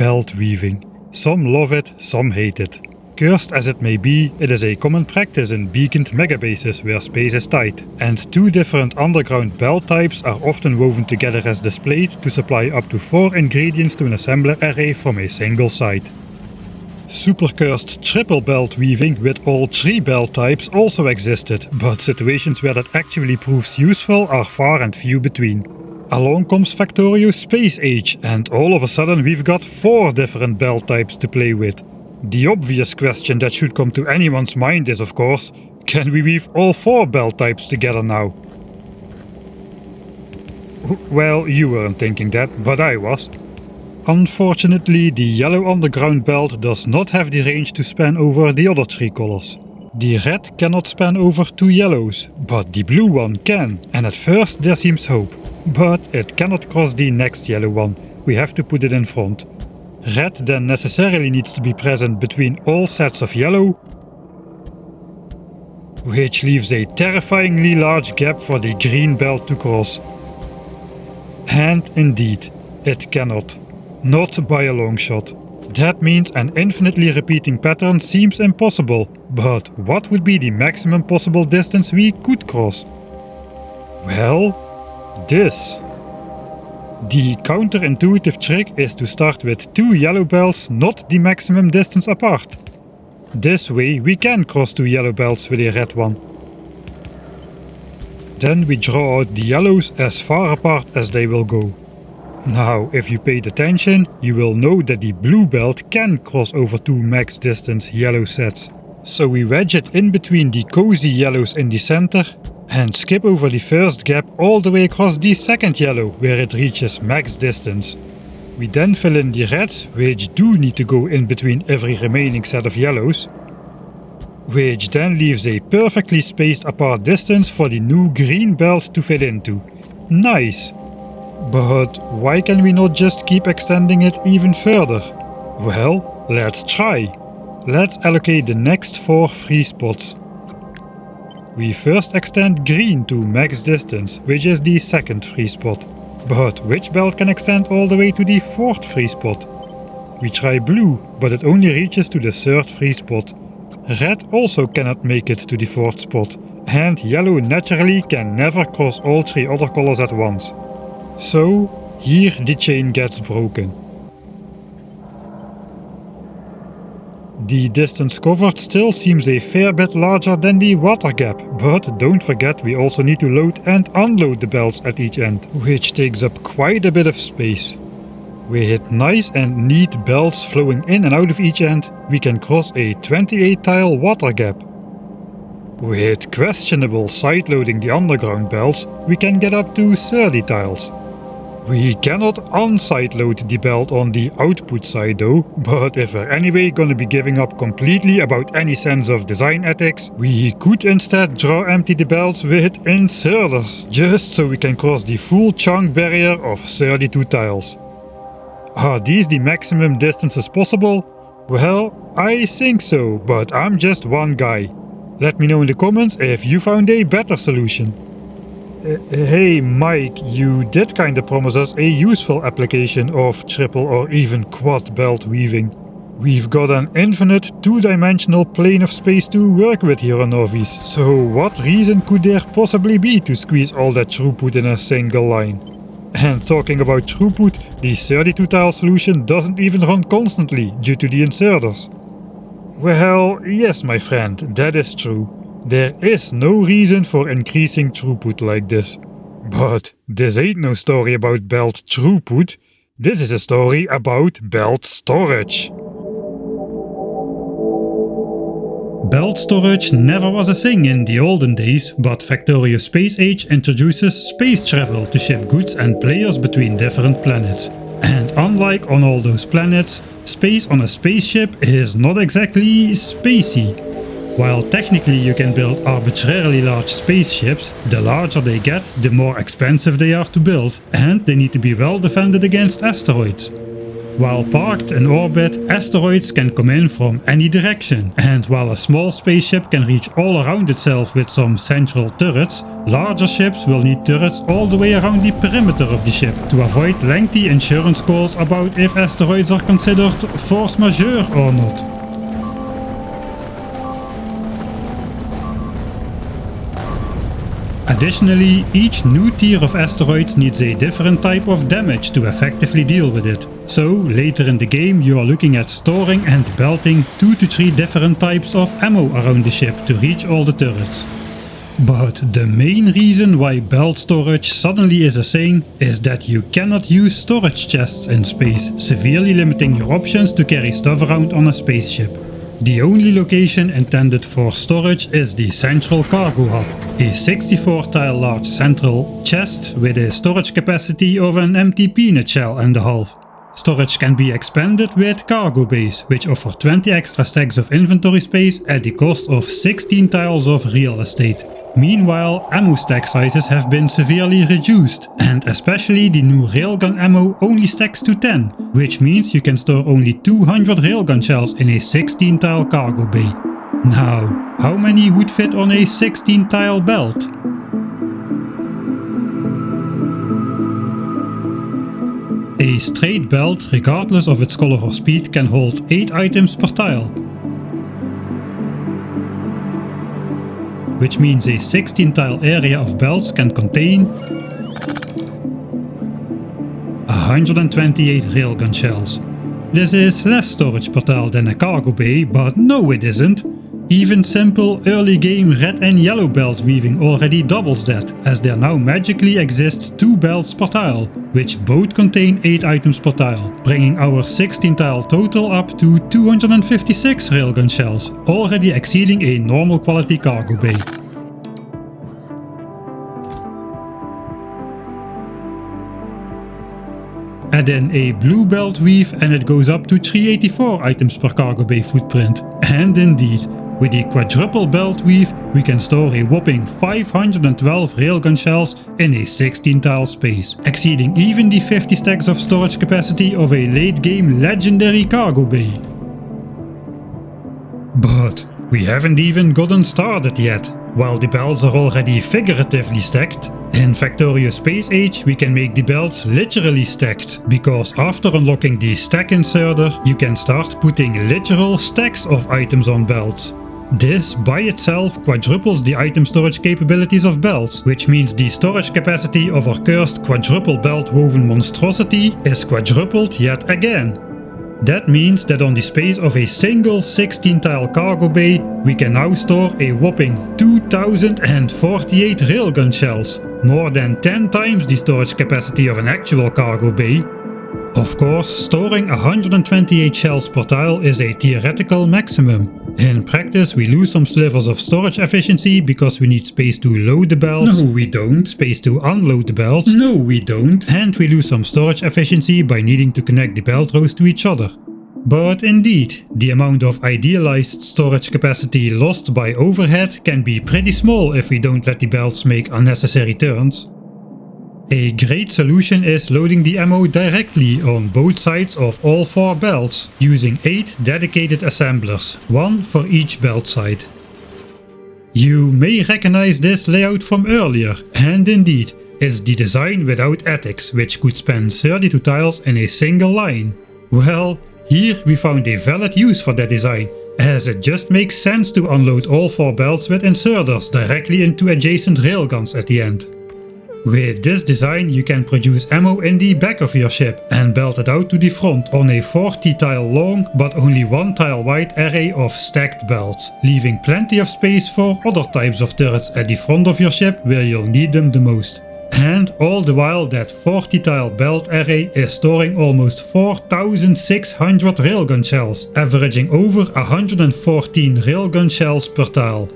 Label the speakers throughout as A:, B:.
A: Belt weaving. Some love it, some hate it. Cursed as it may be, it is a common practice in beaconed megabases where space is tight, and two different underground belt types are often woven together as displayed to supply up to 4 ingredients to an assembler array from a single site. Super cursed triple belt weaving with all 3 belt types also existed, but situations where that actually proves useful are far and few between. Along comes Factorio Space Age, and all of a sudden we've got 4 different belt types to play with. The obvious question that should come to anyone's mind is, of course, can we weave all 4 belt types together now? Well, you weren't thinking that, but I was. Unfortunately, the yellow underground belt does not have the range to span over the other 3 colors. The red cannot span over 2 yellows, but the blue one can, and at first there seems hope. But it cannot cross the next yellow one, we have to put it in front. Red then necessarily needs to be present between all sets of yellow, which leaves a terrifyingly large gap for the green belt to cross. And indeed, it cannot. Not by a long shot. That means an infinitely repeating pattern seems impossible, but what would be the maximum possible distance we could cross? Well, this. The counterintuitive trick is to start with 2 yellow belts not the maximum distance apart. This way we can cross 2 yellow belts with a red one. Then we draw out the yellows as far apart as they will go. Now, if you paid attention, you will know that the blue belt can cross over 2 max distance yellow sets. So we wedge it in between the cozy yellows in the center and skip over the first gap all the way across the second yellow where it reaches max distance. We then fill in the reds, which do need to go in between every remaining set of yellows, which then leaves a perfectly spaced apart distance for the new green belt to fit into. Nice! But why can we not just keep extending it even further? Well, let's try. Let's allocate the next 4 free spots. We first extend green to max distance, which is the second free spot. But which belt can extend all the way to the 4th free spot? We try blue, but it only reaches to the 3rd free spot. Red also cannot make it to the 4th spot, and yellow naturally can never cross all 3 other colors at once. So, here the chain gets broken. The distance covered still seems a fair bit larger than the water gap, but don't forget we also need to load and unload the belts at each end, which takes up quite a bit of space. With nice and neat belts flowing in and out of each end, we can cross a 28 tile water gap. With questionable side-loading the underground belts, we can get up to 30 tiles. We cannot unside load the belt on the output side though, but if we're anyway gonna be giving up completely about any sense of design ethics, we could instead draw empty the belts with inserters, just so we can cross the full chunk barrier of 32 tiles. Are these the maximum distances possible? Well, I think so, but I'm just one guy. Let me know in the comments if you found a better solution. Hey Mike, you did kinda promise us a useful application of triple or even quad belt weaving. We've got an infinite 2-dimensional plane of space to work with here on Orvis, so what reason could there possibly be to squeeze all that throughput in a single line? And talking about throughput, the 32 tile solution doesn't even run constantly due to the inserters. Well, yes my friend, that is true. There is no reason for increasing throughput like this. But this ain't no story about belt throughput, this is a story about belt storage. Belt storage never was a thing in the olden days, but Factorio Space Age introduces space travel to ship goods and players between different planets. And unlike on all those planets, space on a spaceship is not exactly spacey. While technically you can build arbitrarily large spaceships, the larger they get, the more expensive they are to build, and they need to be well defended against asteroids. While parked in orbit, asteroids can come in from any direction, and while a small spaceship can reach all around itself with some central turrets, larger ships will need turrets all the way around the perimeter of the ship to avoid lengthy insurance calls about if asteroids are considered force majeure or not. Additionally, each new tier of asteroids needs a different type of damage to effectively deal with it. So, later in the game you are looking at storing and belting 2 to 3 different types of ammo around the ship to reach all the turrets. But the main reason why belt storage suddenly is a thing is that you cannot use storage chests in space, severely limiting your options to carry stuff around on a spaceship. The only location intended for storage is the central cargo hub, a 64-tile large central chest with a storage capacity of an empty peanut shell and a half. Storage can be expanded with cargo bays, which offer 20 extra stacks of inventory space at the cost of 16 tiles of real estate. Meanwhile, ammo stack sizes have been severely reduced, and especially the new railgun ammo only stacks to 10, which means you can store only 200 railgun shells in a 16-tile cargo bay. Now, how many would fit on a 16-tile belt? A straight belt, regardless of its color or speed, can hold 8 items per tile, which means a 16-tile area of belts can contain 128 railgun shells. This is less storage per tile than a cargo bay, but no it isn't. Even simple early game red and yellow belt weaving already doubles that, as there now magically exists 2 belts per tile, which both contain 8 items per tile, bringing our 16-tile total up to 256 railgun shells, already exceeding a normal quality cargo bay. Add in a blue belt weave and it goes up to 384 items per cargo bay footprint. And indeed, with the quadruple belt weave, we can store a whopping 512 railgun shells in a 16-tile space, exceeding even the 50 stacks of storage capacity of a late-game legendary cargo bay. But we haven't even gotten started yet. While the belts are already figuratively stacked, in Factorio Space Age we can make the belts literally stacked, because after unlocking the stack inserter you can start putting literal stacks of items on belts. This by itself quadruples the item storage capabilities of belts, which means the storage capacity of our cursed quadruple belt woven monstrosity is quadrupled yet again. That means that on the space of a single 16-tile cargo bay, we can now store a whopping 2048 railgun shells, more than 10 times the storage capacity of an actual cargo bay. Of course, storing 128 shells per tile is a theoretical maximum. In practice, we lose some slivers of storage efficiency because we need space to load the belts. No, we don't. Space to unload the belts. No, we don't. And we lose some storage efficiency by needing to connect the belt rows to each other. But indeed, the amount of idealized storage capacity lost by overhead can be pretty small if we don't let the belts make unnecessary turns. A great solution is loading the ammo directly on both sides of all 4 belts, using 8 dedicated assemblers, 1 for each belt side. You may recognize this layout from earlier, and indeed, it's the design without attics, which could span 32 tiles in a single line. Well, here we found a valid use for that design, as it just makes sense to unload all 4 belts with inserters directly into adjacent railguns at the end. With this design you can produce ammo in the back of your ship and belt it out to the front on a 40 tile long but only 1 tile wide array of stacked belts, leaving plenty of space for other types of turrets at the front of your ship where you'll need them the most. And all the while that 40 tile belt array is storing almost 4600 railgun shells, averaging over 114 railgun shells per tile.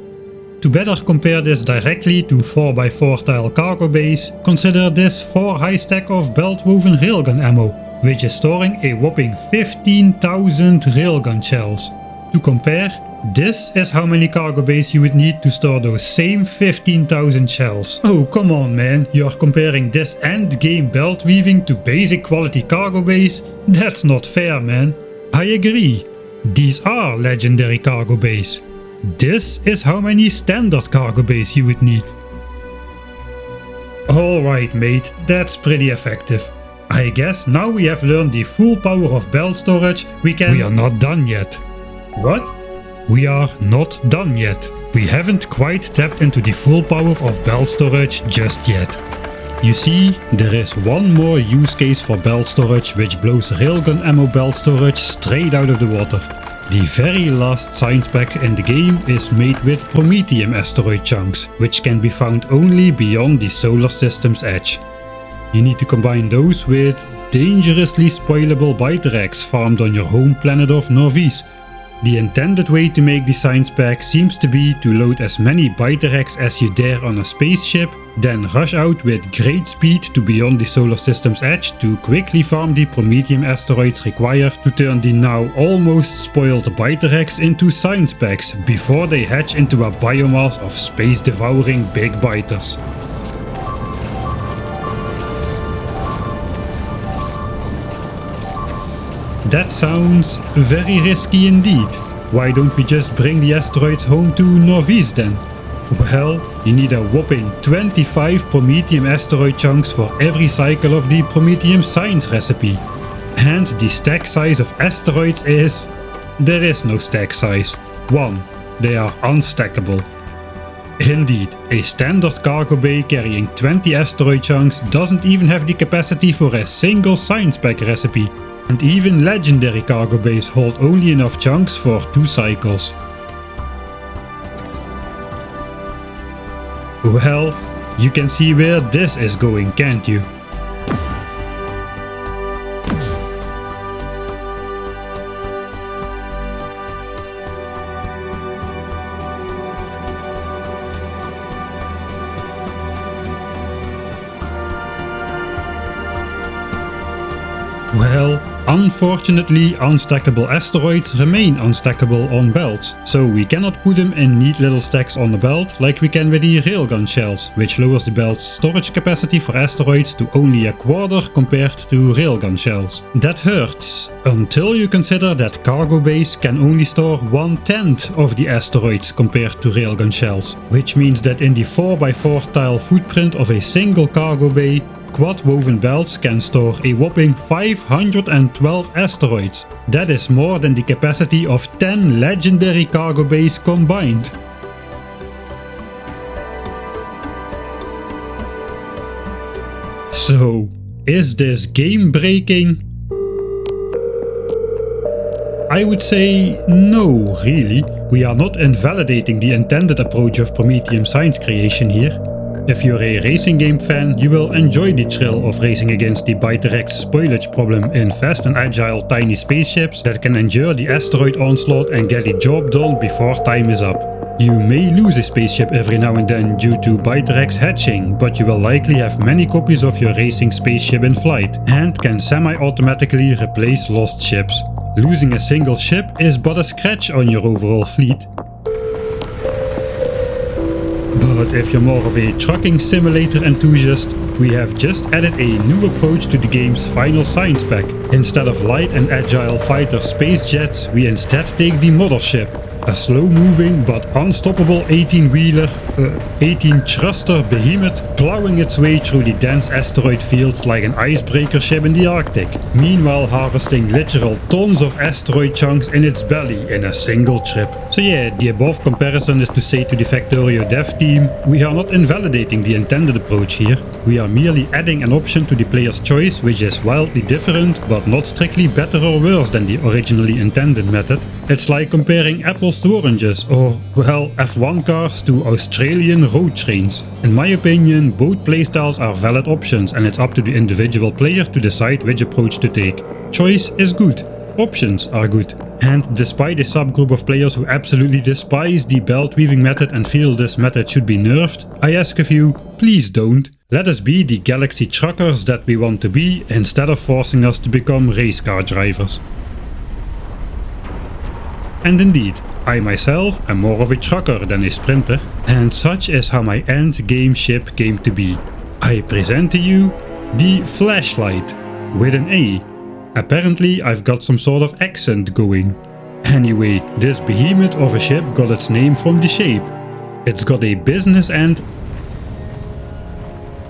A: To better compare this directly to 4x4 tile cargo bays, consider this 4 high stack of belt woven railgun ammo, which is storing a whopping 15,000 railgun shells. To compare, This is how many cargo bays you would need to store those same 15,000 shells. Oh, come on man, you're comparing this endgame belt weaving to basic quality cargo bays? That's not fair, man. I agree. These are legendary cargo bays. This is how many standard cargo bays you would need. Alright mate, that's pretty effective. I guess now we have learned the full power of belt storage, we are not done yet. What? We are not done yet. We haven't quite tapped into the full power of belt storage just yet. You see, there is one more use case for belt storage which blows railgun ammo belt storage straight out of the water. The very last science pack in the game is made with Promethium asteroid chunks, which can be found only beyond the solar system's edge. You need to combine those with dangerously spoilable Biterex farmed on your home planet of Norvis. The intended way to make the science pack seems to be to load as many Biterex as you dare on a spaceship, then rush out with great speed to beyond the solar system's edge to quickly farm the Promethium asteroids required to turn the now almost spoiled Biterex into science packs before they hatch into a biomass of space-devouring big biters. That sounds very risky indeed. Why don't we just bring the asteroids home to Norvis then? Well, you need a whopping 25 Promethium asteroid chunks for every cycle of the Promethium science recipe. And the stack size of asteroids is... there is no stack size. 1. They are unstackable. Indeed, a standard cargo bay carrying 20 asteroid chunks doesn't even have the capacity for a single science pack recipe. And even legendary cargo bays hold only enough chunks for 2 cycles. Well, you can see where this is going, can't you? Well, unfortunately unstackable asteroids remain unstackable on belts, so we cannot put them in neat little stacks on the belt like we can with the railgun shells, which lowers the belt's storage capacity for asteroids to only a quarter compared to railgun shells. That hurts, until you consider that cargo bays can only store 1/10 of the asteroids compared to railgun shells, which means that in the 4x4 tile footprint of a single cargo bay, quad woven belts can store a whopping 512 asteroids. That is more than the capacity of 10 legendary cargo bays combined. So, is this game breaking? I would say no, really. We are not invalidating the intended approach of Promethium science creation here. If you're a racing game fan, you will enjoy the thrill of racing against the Biterex spoilage problem in fast and agile tiny spaceships that can endure the asteroid onslaught and get the job done before time is up. You may lose a spaceship every now and then due to Biterex hatching, but you will likely have many copies of your racing spaceship in flight, and can semi-automatically replace lost ships. Losing a single ship is but a scratch on your overall fleet. But if you're more of a trucking simulator enthusiast, we have just added a new approach to the game's final science pack. Instead of light and agile fighter space jets, we instead take the mothership. A slow-moving but unstoppable 18-thruster behemoth plowing its way through the dense asteroid fields like an icebreaker ship in the Arctic, meanwhile harvesting literal tons of asteroid chunks in its belly in a single trip. So yeah, the above comparison is to say to the Factorio dev team, we are not invalidating the intended approach here, we are merely adding an option to the player's choice which is wildly different but not strictly better or worse than the originally intended method. It's like comparing apples to oranges, or, well, F1 cars to Australian road trains. In my opinion, both playstyles are valid options and it's up to the individual player to decide which approach to take. Choice is good, options are good. And despite a subgroup of players who absolutely despise the belt weaving method and feel this method should be nerfed, I ask of you, please don't. Let us be the galaxy truckers that we want to be, instead of forcing us to become race car drivers. And indeed, I myself am more of a trucker than a sprinter, and such is how my end game ship came to be. I present to you the Flashlight, with an A. Apparently I've got some sort of accent going. Anyway, this behemoth of a ship got its name from the shape. It's got a business end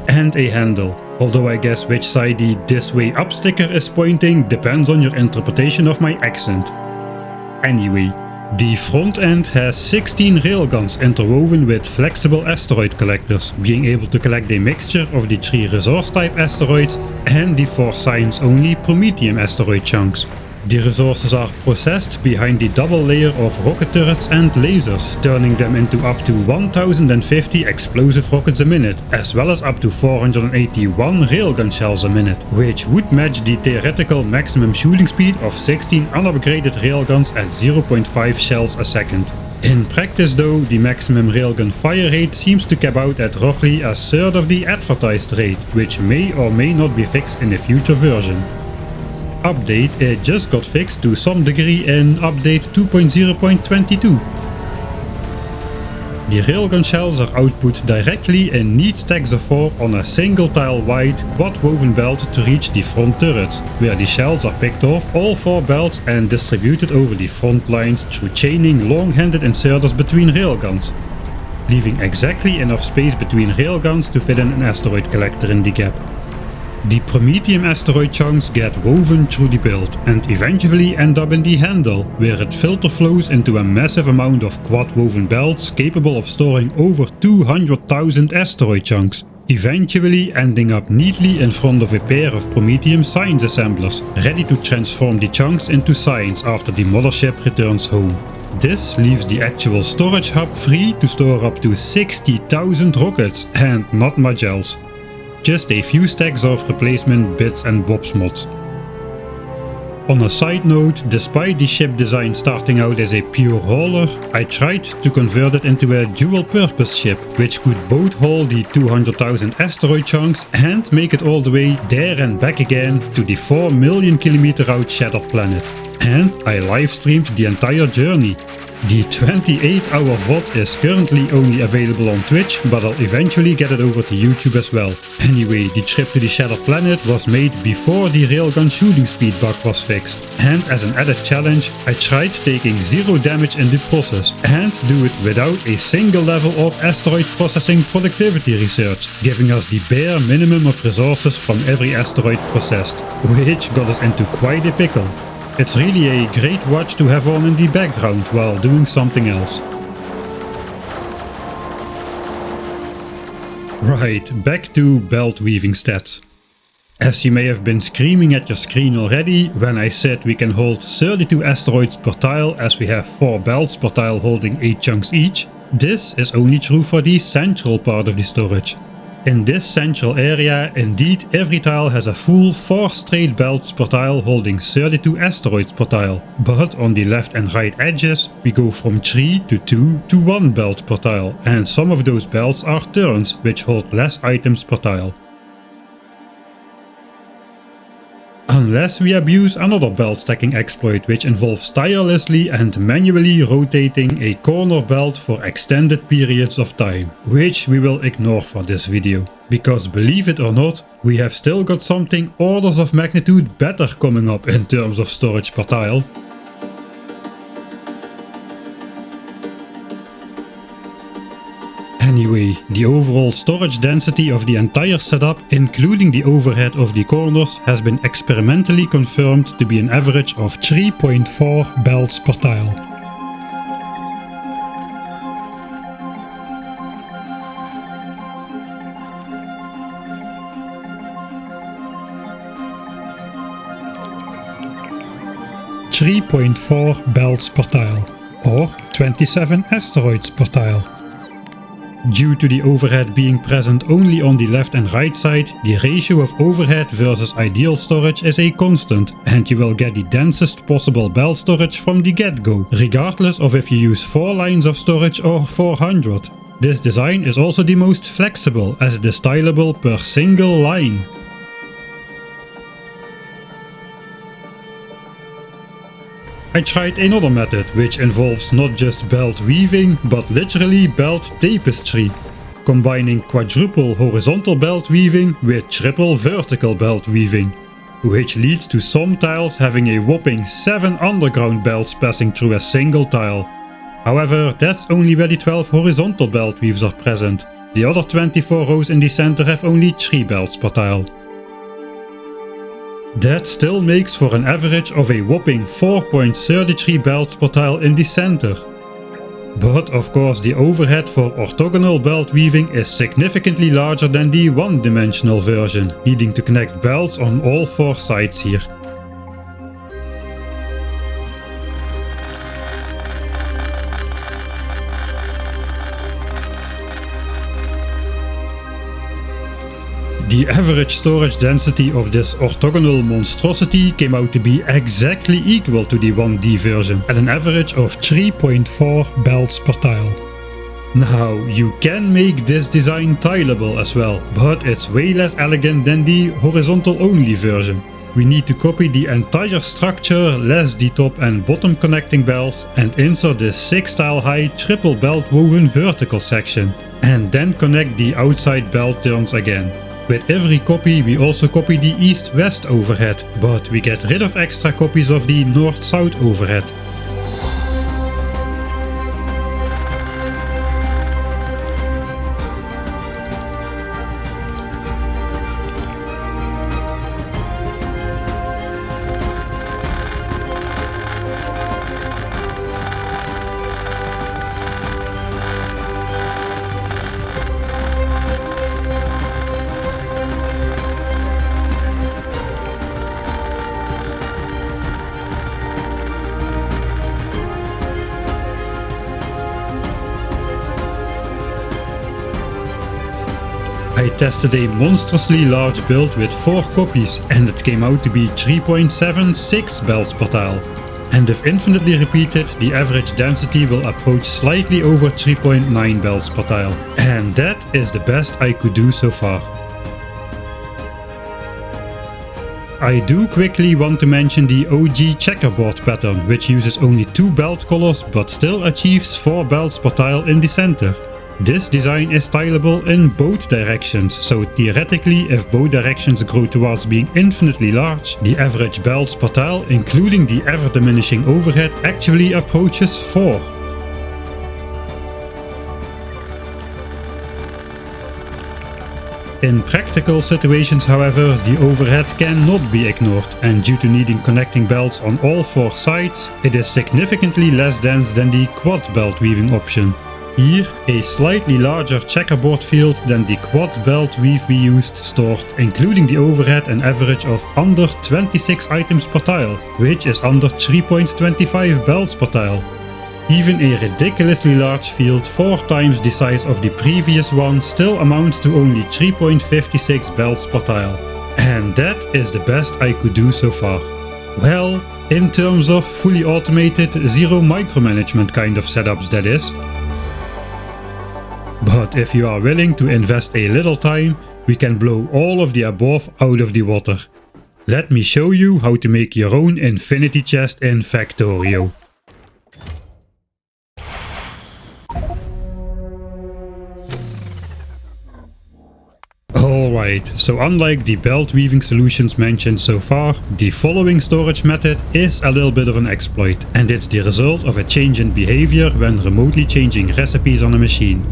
A: and a handle, although I guess which side the "this way up" sticker is pointing depends on your interpretation of my accent. Anyway, the front end has 16 railguns interwoven with flexible asteroid collectors, being able to collect a mixture of the 3 resource type asteroids and the 4 science only Promethium asteroid chunks. The resources are processed behind the double layer of rocket turrets and lasers, turning them into up to 1050 explosive rockets a minute, as well as up to 481 railgun shells a minute, which would match the theoretical maximum shooting speed of 16 unupgraded railguns at 0.5 shells a second. In practice though, the maximum railgun fire rate seems to cap out at roughly a third of the advertised rate, which may or may not be fixed in a future version. Update, it just got fixed to some degree in update 2.0.22. The railgun shells are output directly in neat stacks of 4 on a single tile wide quad woven belt to reach the front turrets, where the shells are picked off all 4 belts and distributed over the front lines through chaining long-handed inserters between railguns, leaving exactly enough space between railguns to fit in an asteroid collector in the gap. The Promethium asteroid chunks get woven through the build and eventually end up in the handle, where it filter flows into a massive amount of quad woven belts capable of storing over 200,000 asteroid chunks, eventually ending up neatly in front of a pair of Promethium science assemblers, ready to transform the chunks into science after the mothership returns home. This leaves the actual storage hub free to store up to 60,000 rockets and not much else. Just a few stacks of replacement bits and bobs mods. On a side note, despite the ship design starting out as a pure hauler, I tried to convert it into a dual purpose ship, which could both haul the 200,000 asteroid chunks and make it all the way there and back again to the 4 million kilometer out shattered planet. And I live streamed the entire journey. The 28-hour VOD is currently only available on Twitch, but I'll eventually get it over to YouTube as well. Anyway, the trip to the Shattered Planet was made before the railgun shooting speed bug was fixed, and as an added challenge, I tried taking 0 damage in the process, and do it without a single level of asteroid processing productivity research, giving us the bare minimum of resources from every asteroid processed, which got us into quite a pickle. It's really a great watch to have on in the background while doing something else. Right, back to belt weaving stats. As you may have been screaming at your screen already when I said we can hold 32 asteroids per tile as we have 4 belts per tile holding 8 chunks each, this is only true for the central part of the storage. In this central area, indeed, every tile has a full 4 straight belts per tile holding 32 asteroids per tile, but on the left and right edges we go from 3 to 2 to 1 belt per tile, and some of those belts are turns, which hold less items per tile. Unless we abuse another belt stacking exploit which involves tirelessly and manually rotating a corner belt for extended periods of time, which we will ignore for this video. Because believe it or not, we have still got something orders of magnitude better coming up in terms of storage per tile. Anyway, the overall storage density of the entire setup, including the overhead of the corners, has been experimentally confirmed to be an average of 3.4 belts per tile. .4 belts per tile, or 27 asteroids per tile. Due to the overhead being present only on the left and right side, the ratio of overhead versus ideal storage is a constant, and you will get the densest possible belt storage from the get-go, regardless of if you use 4 lines of storage or 400. This design is also the most flexible, as it is stylable per single line. I tried another method which involves not just belt weaving but literally belt tapestry, combining quadruple horizontal belt weaving with triple vertical belt weaving, which leads to some tiles having a whopping 7 underground belts passing through a single tile. However, that's only where the 12 horizontal belt weaves are present. The other 24 rows in the center have only 3 belts per tile. That still makes for an average of a whopping 4.33 belts per tile in the center. But of course the overhead for orthogonal belt weaving is significantly larger than the one-dimensional version, needing to connect belts on all 4 sides here. The average storage density of this orthogonal monstrosity came out to be exactly equal to the 1D version, at an average of 3.4 belts per tile. Now, you can make this design tileable as well, but it's way less elegant than the horizontal only version. We need to copy the entire structure, less the top and bottom connecting belts, and insert this 6 tile high triple belt woven vertical section, and then connect the outside belt turns again. With every copy we also copy the east-west overhead, but we get rid of extra copies of the north-south overhead. I tested a monstrously large build with 4 copies and it came out to be 3.76 belts per tile. And if infinitely repeated, the average density will approach slightly over 3.9 belts per tile. And that is the best I could do so far. I do quickly want to mention the OG checkerboard pattern, which uses only 2 belt colors but still achieves 4 belts per tile in the center. This design is tileable in both directions, so theoretically if both directions grow towards being infinitely large, the average belts per tile, including the ever diminishing overhead, actually approaches 4. In practical situations, however, the overhead cannot be ignored, and due to needing connecting belts on all 4 sides, it is significantly less dense than the quad belt weaving option. Here, a slightly larger checkerboard field than the quad belt weave we used stored, including the overhead, an average of under 26 items per tile, which is under 3.25 belts per tile. Even a ridiculously large field 4 times the size of the previous one still amounts to only 3.56 belts per tile. And that is the best I could do so far. Well, in terms of fully automated, zero micromanagement kind of setups, that is. But if you are willing to invest a little time, we can blow all of the above out of the water. Let me show you how to make your own infinity chest in Factorio. Alright, so unlike the belt weaving solutions mentioned so far, the following storage method is a little bit of an exploit, and it's the result of a change in behavior when remotely changing recipes on a machine.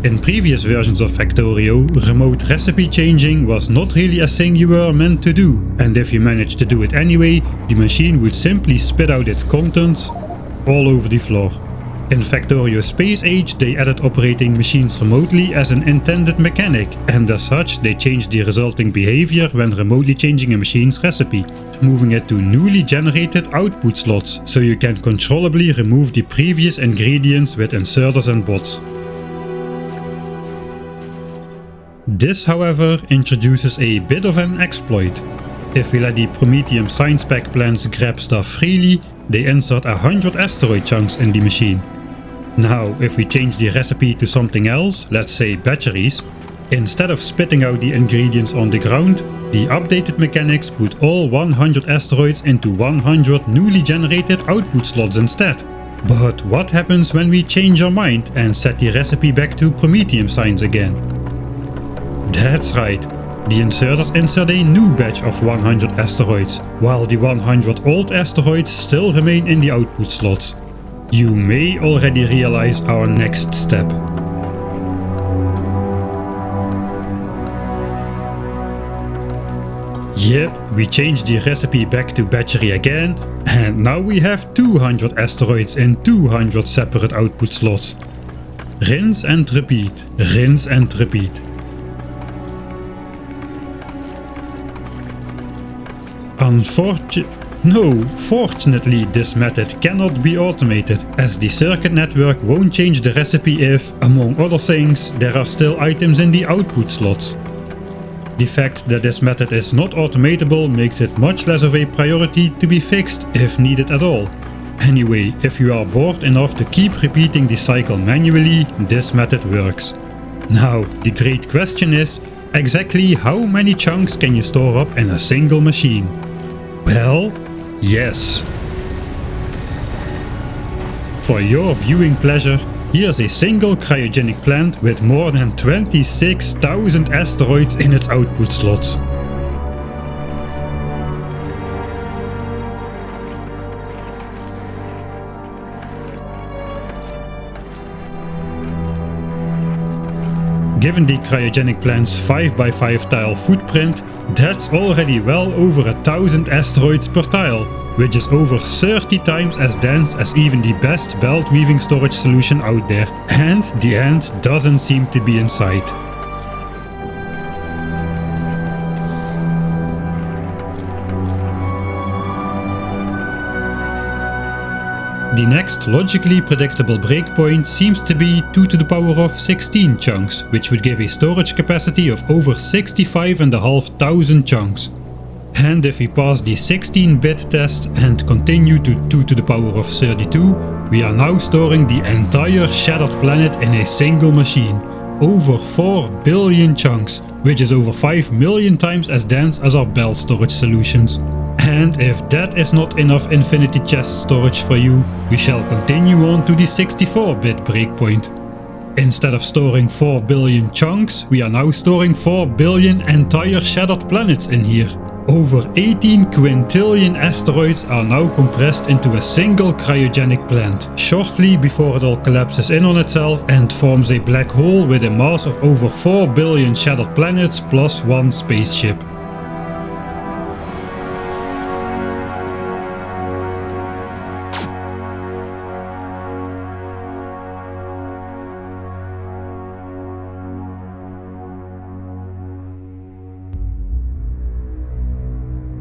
A: In previous versions of Factorio, remote recipe changing was not really a thing you were meant to do, and if you managed to do it anyway, the machine would simply spit out its contents all over the floor. In Factorio Space Age, they added operating machines remotely as an intended mechanic, and as such they changed the resulting behavior when remotely changing a machine's recipe, moving it to newly generated output slots, so you can controllably remove the previous ingredients with inserters and bots. This, however, introduces a bit of an exploit. If we let the Prometheum science pack plants grab stuff freely, they insert 100 asteroid chunks in the machine. Now, if we change the recipe to something else, let's say batteries, Instead of spitting out the ingredients on the ground, the updated mechanics put all 100 asteroids into 100 newly generated output slots instead. But what happens when we change our mind and set the recipe back to Prometheum signs again? That's right, the inserters insert a new batch of 100 asteroids, while the 100 old asteroids still remain in the output slots. You may already realize our next step. Yep, we changed the recipe back to batchery again, and now we have 200 asteroids in 200 separate output slots. Rinse and repeat, rinse and repeat. Fortunately this method cannot be automated, as the circuit network won't change the recipe if, among other things, there are still items in the output slots. The fact that this method is not automatable makes it much less of a priority to be fixed if needed at all. Anyway, if you are bored enough to keep repeating the cycle manually, this method works. Now, the great question is, exactly how many chunks can you store up in a single machine? Well, yes. For your viewing pleasure, here's a single cryogenic plant with more than 26,000 asteroids in its output slots. Given the cryogenic plant's 5x5 tile footprint, that's already well over 1,000 asteroids per tile, which is over 30 times as dense as even the best belt weaving storage solution out there, and the end doesn't seem to be in sight. The next logically predictable breakpoint seems to be 2 to the power of 16 chunks, which would give a storage capacity of over 65,500 chunks. And if we pass the 16-bit test and continue to 2 to the power of 32, we are now storing the entire shattered planet in a single machine. Over 4 billion chunks, which is over 5 million times as dense as our belt storage solutions. And if that is not enough infinity chest storage for you, we shall continue on to the 64-bit breakpoint. Instead of storing 4 billion chunks, we are now storing 4 billion entire shattered planets in here. Over 18 quintillion asteroids are now compressed into a single cryogenic plant, shortly before it all collapses in on itself and forms a black hole with a mass of over 4 billion shattered planets plus one spaceship.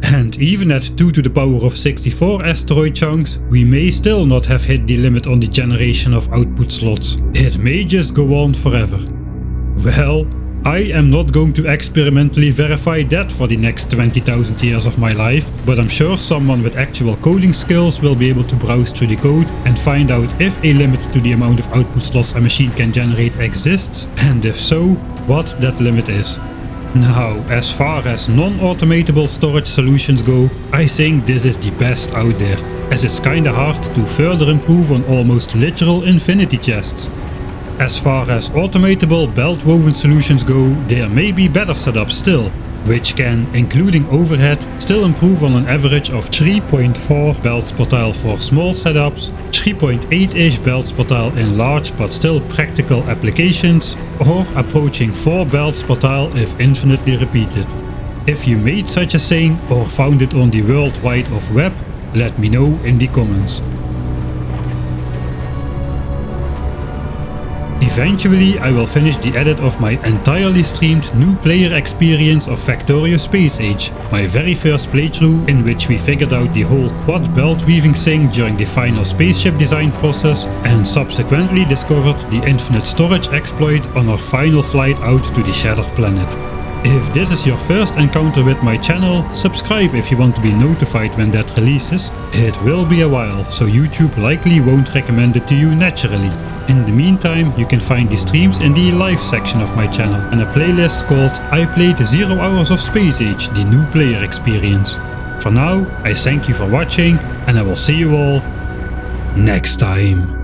A: And even at 2 to the power of 64 asteroid chunks, we may still not have hit the limit on the generation of output slots. It may just go on forever. Well, I am not going to experimentally verify that for the next 20,000 years of my life, but I'm sure someone with actual coding skills will be able to browse through the code and find out if a limit to the amount of output slots a machine can generate exists, and if so, what that limit is. Now, as far as non-automatable storage solutions go, I think this is the best out there, as it's kinda hard to further improve on almost literal infinity chests. As far as automatable belt-woven solutions go, there may be better setups still, which can, including overhead, still improve on an average of 3.4 belts per tile for small setups, 3.8-ish belts per tile in large but still practical applications, or approaching 4 belts per tile if infinitely repeated. If you made such a thing or found it on the World Wide of Web, let me know in the comments. Eventually I will finish the edit of my entirely streamed new player experience of Factorio Space Age, my very first playthrough in which we figured out the whole quad belt weaving thing during the final spaceship design process and subsequently discovered the infinite storage exploit on our final flight out to the shattered planet. If this is your first encounter with my channel, subscribe if you want to be notified when that releases. It will be a while, so YouTube likely won't recommend it to you naturally. In the meantime, you can find the streams in the live section of my channel and a playlist called I Played 0 Hours of Space Age, the new player experience. For now, I thank you for watching and I will see you all next time.